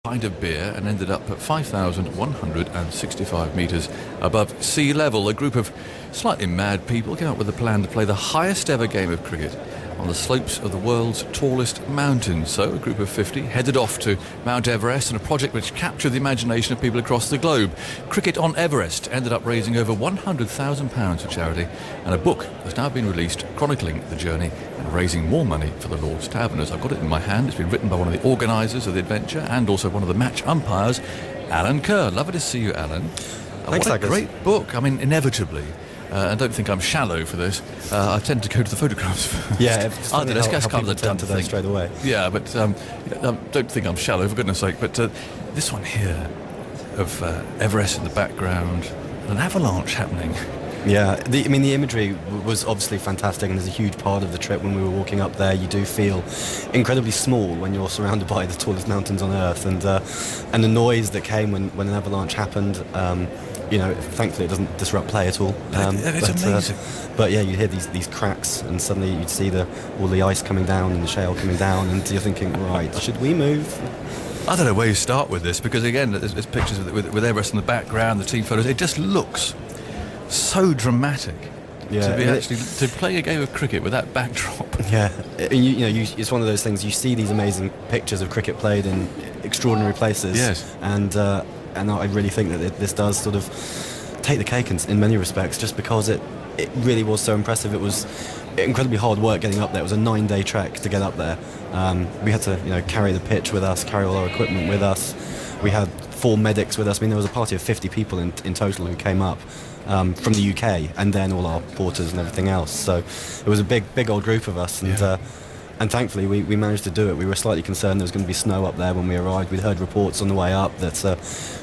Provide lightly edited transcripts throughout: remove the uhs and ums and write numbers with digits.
pint of beer and ended up at 5,165 metres above sea level. A group of slightly mad people came up with a plan to play the highest ever game of cricket on the slopes of the world's tallest mountain. So a group of 50 headed off to Mount Everest in a project which captured the imagination of people across the globe. Cricket on Everest ended up raising over £100,000 for charity, and a book has now been released chronicling the journey and raising more money for the Lord's Taverners. I've got it in my hand. It's been written by one of the organisers of the adventure and also one of the match umpires, Alan Curr. Lovely to see you, Alan. Thanks, what a great book. I mean, inevitably, I don't think I'm shallow for this. I tend to go to the photographs first. Yeah, let's guess kind of the dumb to thing straight away. Yeah, but don't think I'm shallow, for goodness sake. But this one here of Everest in the background, an avalanche happening. Yeah, the imagery was obviously fantastic, and there's a huge part of the trip when we were walking up there. You do feel incredibly small when you're surrounded by the tallest mountains on Earth, and the noise that came when an avalanche happened. Thankfully it doesn't disrupt play at all. It's amazing. But yeah, you hear these cracks, and suddenly you'd see all the ice coming down and the shale coming down, and you're thinking, right, should we move? I don't know where you start with this, because again, there's pictures with Everest in the background, the team photos. It just looks so dramatic. Yeah, to play a game of cricket with that backdrop. Yeah, it's one of those things. You see these amazing pictures of cricket played in extraordinary places. Yes, and I really think that this does sort of take the cake in many respects, just because it really was so impressive. It was incredibly hard work getting up there. It was a 9-day trek to get up there. We had to carry the pitch with us, carry all our equipment with us. We had 4 medics with us. I mean, there was a party of 50 people in total who came up from the UK, and then all our porters and everything else. So it was a big old group of us, and thankfully we managed to do it. We were slightly concerned there was going to be snow up there when we arrived. We'd heard reports on the way up that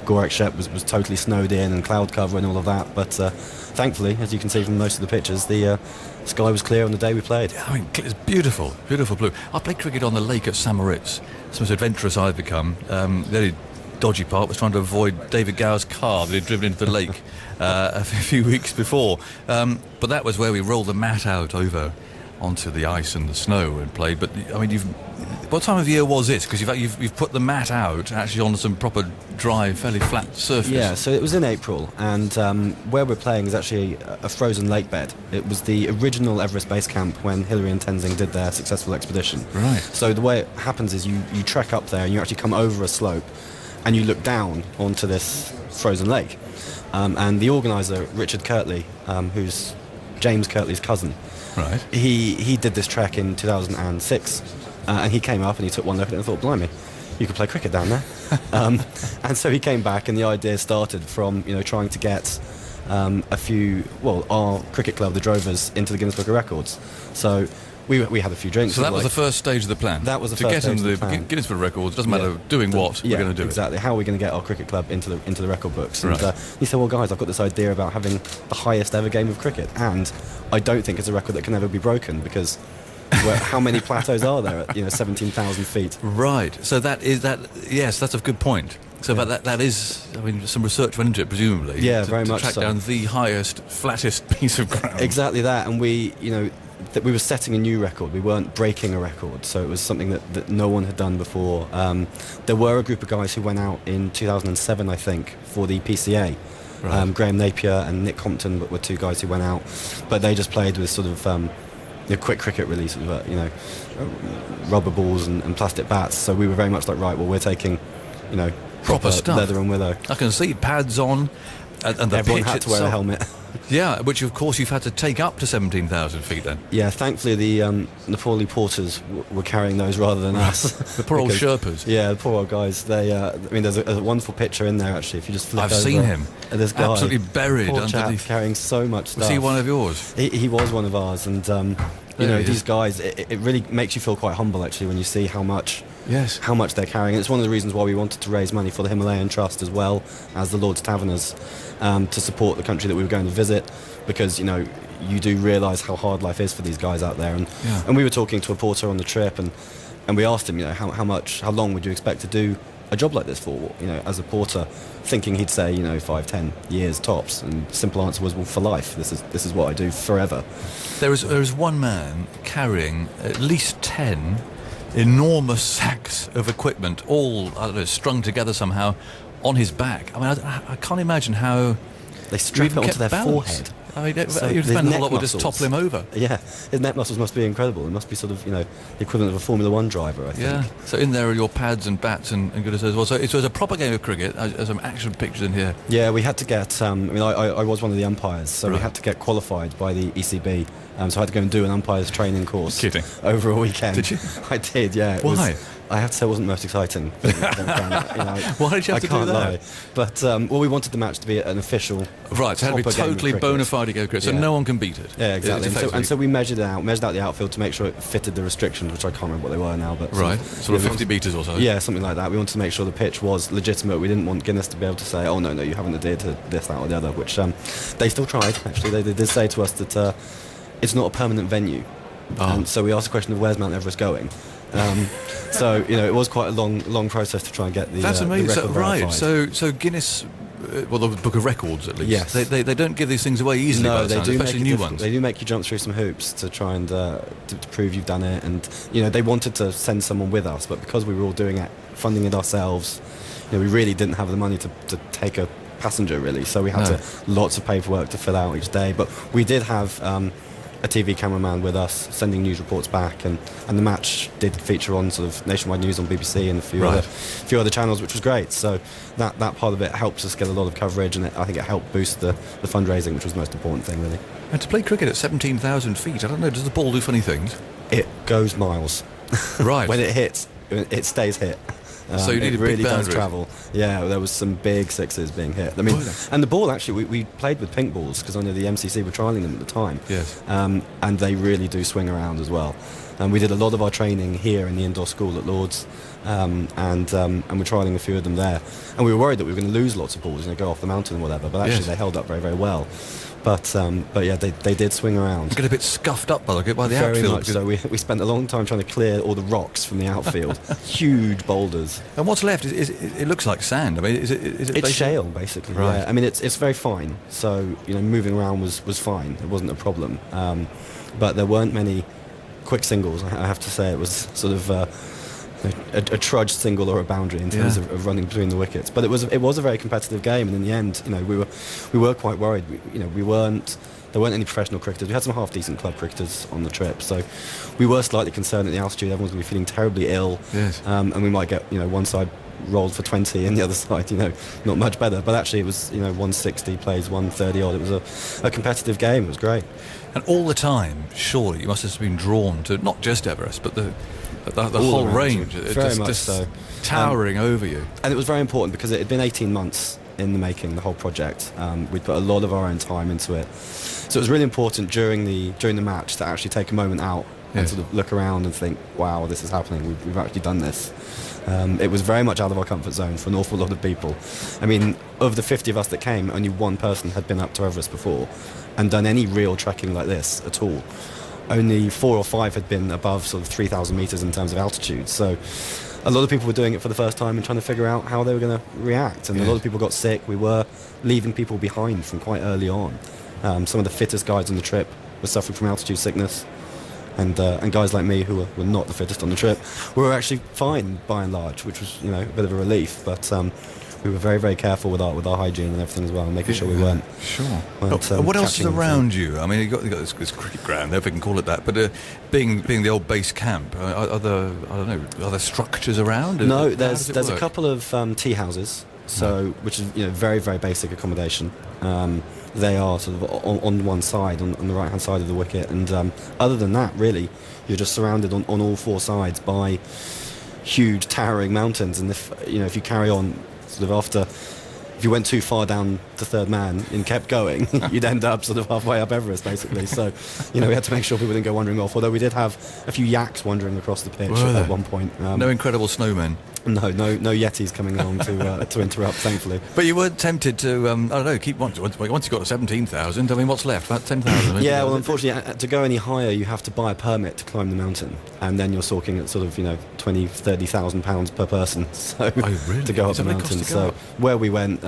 Gorakshep was totally snowed in and cloud cover and all of that, but thankfully, as you can see from most of the pictures, the sky was clear on the day we played. I mean, it's beautiful blue. I played cricket on the lake at Samoritz. It's the most adventurous I've become. The only dodgy part was trying to avoid David Gower's car that he'd driven into the lake a few weeks before. But that was where we rolled the mat out over onto the ice and the snow and played. But I mean, what time of year was it? Because you've put the mat out actually on some proper dry, fairly flat surface. Yeah, so it was in April, and where we're playing is actually a frozen lake bed. It was the original Everest base camp when Hillary and Tenzing did their successful expedition. Right. So the way it happens is you trek up there and you actually come over a slope and you look down onto this frozen lake. And the organiser, Richard Kirtley, who's James Kirtley's cousin, right, he did this trek in 2006, and he came up and he took one look at it and thought, blimey, you could play cricket down there. And so he came back, and the idea started from trying to get our cricket club, the Drovers, into the Guinness Book of Records. So we had a few drinks. So that was the first stage of the plan. That was the first stage of the plan. To get into the Guinness Book of Records, doesn't matter doing what, we're going to do exactly. How are we going to get our cricket club into the record books? And right. He said, well, guys, I've got this idea about having the highest ever game of cricket, and I don't think it's a record that can ever be broken, because how many plateaus are there at 17,000 feet? Right. So yes, that's a good point. So but that is, I mean, some research went into it, presumably. Yeah, very much track so. down the highest, flattest piece of ground. Exactly that, and we were setting a new record. We weren't breaking a record, so it was something that no one had done before. There were a group of guys who went out in 2007, I think, for the PCA. Right. Graham Napier and Nick Compton were 2 guys who went out, but they just played with sort of quick cricket release of rubber balls and plastic bats. So we were very much like, right, well, we're taking proper stuff, leather and willow. I can see pads on, and the everyone pitch had to wear a helmet. Yeah, which of course you've had to take up to 17,000 feet then. Yeah, thankfully the Nepali porters were carrying those rather than us. The poor old Sherpas. Yeah, the poor old guys. They, there's a wonderful picture in there actually. If you just flip I've over, seen him. This guy, absolutely buried poor underneath. chap, carrying so much stuff. Was he one of yours? He was one of ours, and these guys. It really makes you feel quite humble actually when you see how much they're carrying. It's one of the reasons why we wanted to raise money for the Himalayan Trust as well as the Lord's Taverners, to support the country that we were going to visit, because you do realise how hard life is for these guys out there. And we were talking to a porter on the trip, and we asked him, how long would you expect to do a job like this for? As a porter, thinking he'd say 5-10 years tops, and the simple answer was, well, for life. This is what I do forever. There is one man carrying at least 10 enormous sacks of equipment, all, I don't know, strung together somehow on his back. I mean, I can't imagine how they strap it onto their forehead. I mean, So you'd his spend a neck lot would just muscles- topple him over. Yeah, his neck muscles must be incredible. It must be sort of, the equivalent of a Formula One driver, I think. Yeah. So in there are your pads and bats and goodness as well. So it was a proper game of cricket. There's some action pictures in here. Yeah, we had to get. I was one of the umpires, so we Right. had to get qualified by the ECB. So I had to go and do an umpire's training course. Kidding. Over a weekend. Did you? I did. Yeah. Why? I have to say, it wasn't most exciting. Why did you have to do can't that? lie. But we wanted the match to be an official. Right, so it had to be proper game of totally cricket. bona fide game of cricket, so Yeah. no one can beat it. Yeah, exactly. It's And so we measured out the outfield to make sure it fitted the restrictions, which I can't remember what they were now. But right, sort of 50 metres or so. Yeah, something like that. We wanted to make sure the pitch was legitimate. We didn't want Guinness to be able to say, "Oh no, you haven't adhered to this, that, or the other," which they still tried. Actually, they did say to us that it's not a permanent venue. And so we asked the question of where's Mount Everest going. So it was quite a long process to try and get the. That's amazing. The So, record right, verified. so Guinness, well, the Book of Records at least. Yes. They don't give these things away easily. by No, the they sounds, do especially make it new difficult. ones. They do make you jump through some hoops to try and to prove you've done it. And they wanted to send someone with us, but because we were all doing it, funding it ourselves, we really didn't have the money to take a passenger really. So we had lots of paperwork to fill out each day. But we did have a TV cameraman with us sending news reports back, and the match did feature on sort of nationwide news on BBC and a few other channels, which was great. So that part of it helps us get a lot of coverage, and I think it helped boost the fundraising, which was the most important thing really. And to play cricket at 17,000 feet, I don't know, does the ball do funny things? It goes miles. Right. When it hits, it stays hit. So you need it a big really does boundary. travel. Yeah, there was some big sixes being hit. I mean, and the ball actually, we played with pink balls because I know the MCC were trialling them at the time. Yes. And they really do swing around as well. And we did a lot of our training here in the indoor school at Lord's, and we're trialling a few of them there. And we were worried that we were going to lose lots of balls, go off the mountain or whatever. But actually, they held up very, very well. But yeah, they did swing around. Get a bit scuffed up by the Very outfield. much so. We spent a long time trying to clear all the rocks from the outfield. Huge boulders. And what's left? It looks like sand. I mean, is it It's basically shale, basically. Right. Yeah. I mean, it's very fine. So moving around was fine. It wasn't a problem. But there weren't many quick singles. I have to say, it was sort of a trudge single or a boundary in terms of running between the wickets. But it was a very competitive game, and in the end, we were quite worried. There weren't any professional cricketers. We had some half decent club cricketers on the trip, so we were slightly concerned at the altitude. Everyone's going to be feeling terribly ill, Yes. and we might get one side rolled for 20 and the other side not much better. But actually, it was 160 plays 130 odd. It was a competitive game. It was great. And all the time, surely you must have been drawn to not just Everest, but the whole around range. you. It's Very just, much just so. towering over you. And it was very important because it had been 18 months in the making, the whole project. We'd put a lot of our own time into it. So it was really important during the match to actually take a moment out and sort of look around and think, wow, this is happening. We've actually done this. It was very much out of our comfort zone for an awful lot of people. I mean, of the 50 of us that came, only one person had been up to Everest before and done any real trekking like this at all. Only 4 or 5 had been above sort of 3,000 metres in terms of altitude. So a lot of people were doing it for the first time and trying to figure out how they were going to react. And a lot of people got sick. We were leaving people behind from quite early on. Some of the fittest guys on the trip were suffering from altitude sickness. And guys like me, who were not the fittest on the trip, were actually fine by and large, which was a bit of a relief. But we were very, very careful with our hygiene and everything as well, and making sure we weren't. Sure. weren't, What else is catching around you? I mean, you've got this cricket ground, if we can call it that. But being the old base camp, are there structures around? No, How there's does it a work? couple of tea houses, which is very, very basic accommodation. They are sort of on one side, on the right hand side of the wicket, and other than that, really, you're just surrounded on all 4 sides by huge towering mountains. And if you carry on sort of if you went too far down the third man and kept going, you'd end up sort of halfway up Everest, basically. So, we had to make sure people didn't go wandering off. Although we did have a few yaks wandering across the pitch at one point. No incredible snowmen. No Yetis coming along to interrupt, thankfully. But you weren't tempted to, keep once you got to 17,000. I mean, what's left? About 10,000. Yeah, well, unfortunately, to go any higher, you have to buy a permit to climb the mountain, and then you're talking at sort of 20,000-30,000 pounds per person. So Oh, really? to go up Is that the what it costs mountain. to go So up? where we went,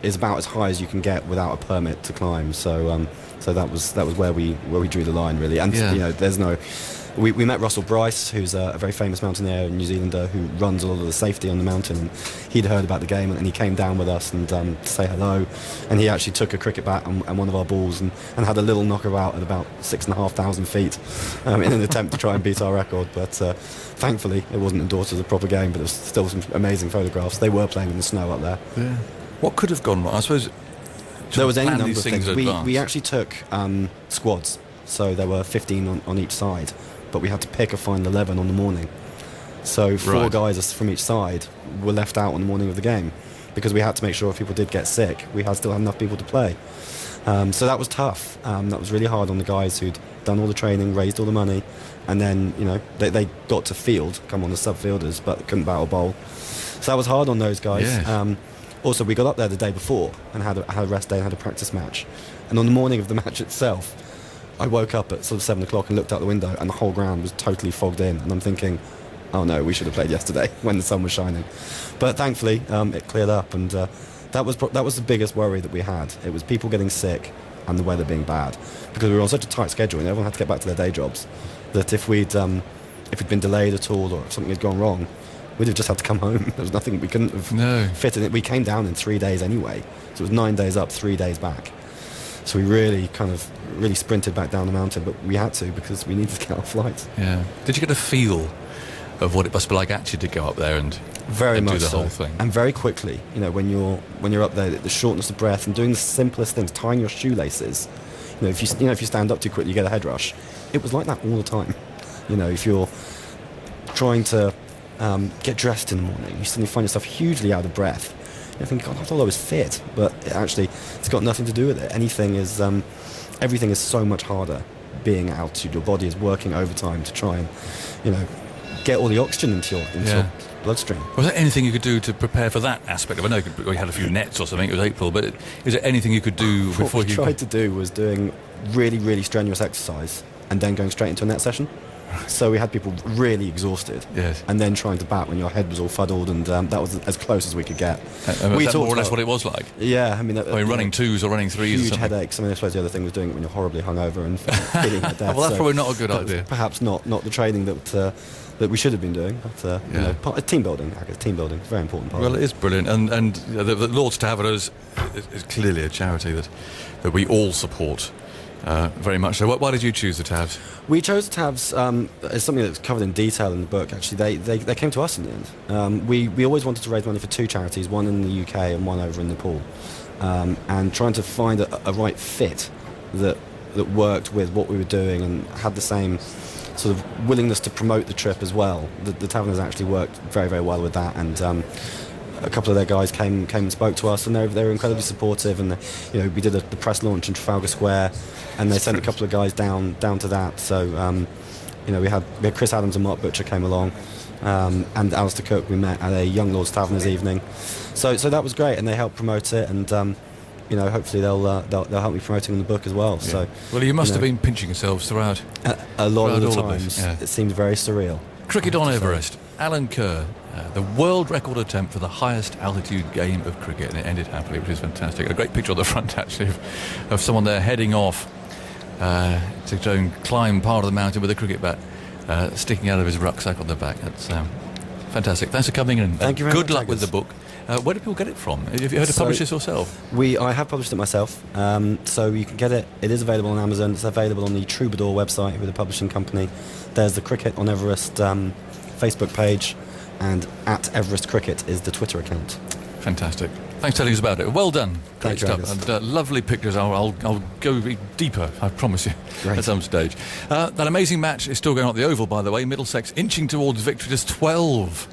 is about as high as you can get without a permit to climb. So that was where we drew the line, really. And there's no. We met Russell Bryce, who's a very famous mountaineer, a New Zealander, who runs a lot of the safety on the mountain. And he'd heard about the game, and he came down with us and to say hello. And he actually took a cricket bat and one of our balls and had a little knockabout at about 6,500 feet in an attempt to try and beat our record. But thankfully, it wasn't endorsed as a proper game, but there was still some amazing photographs. They were playing in the snow up there. Yeah. What could have gone wrong? I suppose there was any number of things. We actually took squads, so there were 15 on each side. But we had to pick a final 11 on the morning. So 4 guys from each side were left out on the morning of the game because we had to make sure if people did get sick, we still had enough people to play. So that was tough. That was really hard on the guys who'd done all the training, raised all the money, and then they got to field, come on as sub-fielders, but couldn't battle bowl. So that was hard on those guys. Yes. Also, we got up there the day before and had a rest day and had a practice match. And on the morning of the match itself, I woke up at sort of 7 o'clock and looked out the window, and the whole ground was totally fogged in. And I'm thinking, oh no, we should have played yesterday when the sun was shining. But thankfully, it cleared up, and that was the biggest worry that we had. It was people getting sick and the weather being bad, because we were on such a tight schedule and everyone had to get back to their day jobs. That if we'd been delayed at all, or if something had gone wrong, we'd have just had to come home. There was nothing we couldn't have fit in it. We came down in 3 days anyway, so it was 9 days up, 3 days back. So we really sprinted back down the mountain, but we had to because we needed to get our flights. Yeah. Did you get a feel of what it must be like actually to go up there and do the whole thing? And very quickly, when you're up there, the shortness of breath and doing the simplest things, tying your shoelaces. If you stand up too quickly, you get a head rush. It was like that all the time. If you're trying to get dressed in the morning, you suddenly find yourself hugely out of breath. I think, God, I thought I was fit, but it's got nothing to do with it. Everything is so much harder being at altitude. Your body is working overtime to try and, get all the oxygen into your bloodstream. Was there anything you could do to prepare for that aspect of it? I know we had a few nets or something, it was April, but is there anything you could do before What we tried to do was doing really, really strenuous exercise and then going straight into a net session. So we had people really exhausted, and then trying to bat when your head was all fuddled, and that was as close as we could get. Was that more or less what it was like? Yeah, running twos or running threes. Huge headaches. I suppose the other thing was doing it when you're horribly hungover and feeling like death. Well, that's probably not a good idea. Perhaps not the training that we should have been doing, but team building. Team building is a very important part. Well, it is brilliant, and the Lord's Taverners is clearly a charity that we all support. Very much so. Why did you choose the Tavs? We chose the Tavs as something that's covered in detail in the book. Actually, they came to us in the end. We always wanted to raise money for 2 charities, one in the UK and one over in Nepal, and trying to find a right fit that worked with what we were doing and had the same sort of willingness to promote the trip as well. The Taverners actually worked very, very well with that, and a couple of their guys came and spoke to us, and they were incredibly supportive. And we did the press launch in Trafalgar Square, and they sent a couple of guys down to that. So we had Chris Adams and Mark Butcher came along, and Alistair Cook we met at a Young Lords Taverners evening. So that was great, and they helped promote it, and hopefully they'll help me promoting the book as well. Yeah. So well, you must have been pinching yourselves throughout. A lot of the all times, of it seemed very surreal. Cricket on Everest. Alan Curr, the world record attempt for the highest altitude game of cricket, and it ended happily, which is fantastic. A great picture on the front, actually, of someone there heading off to go and climb part of the mountain with a cricket bat sticking out of his rucksack on the back. That's fantastic. Thanks for coming in. Thank you very much. Good luck with the book. Where do people get it from? Have you heard of publish this yourself? I have published it myself, so you can get it. It is available on Amazon. It's available on the Troubadour website with the publishing company. There's the Cricket on Everest Facebook page, and at Everest Cricket is the Twitter account. Fantastic. Thanks for telling us about it. Well done. Great stuff. And lovely pictures. I'll go deeper, I promise you, at some stage. That amazing match is still going on at the Oval, by the way. Middlesex inching towards victory, just 12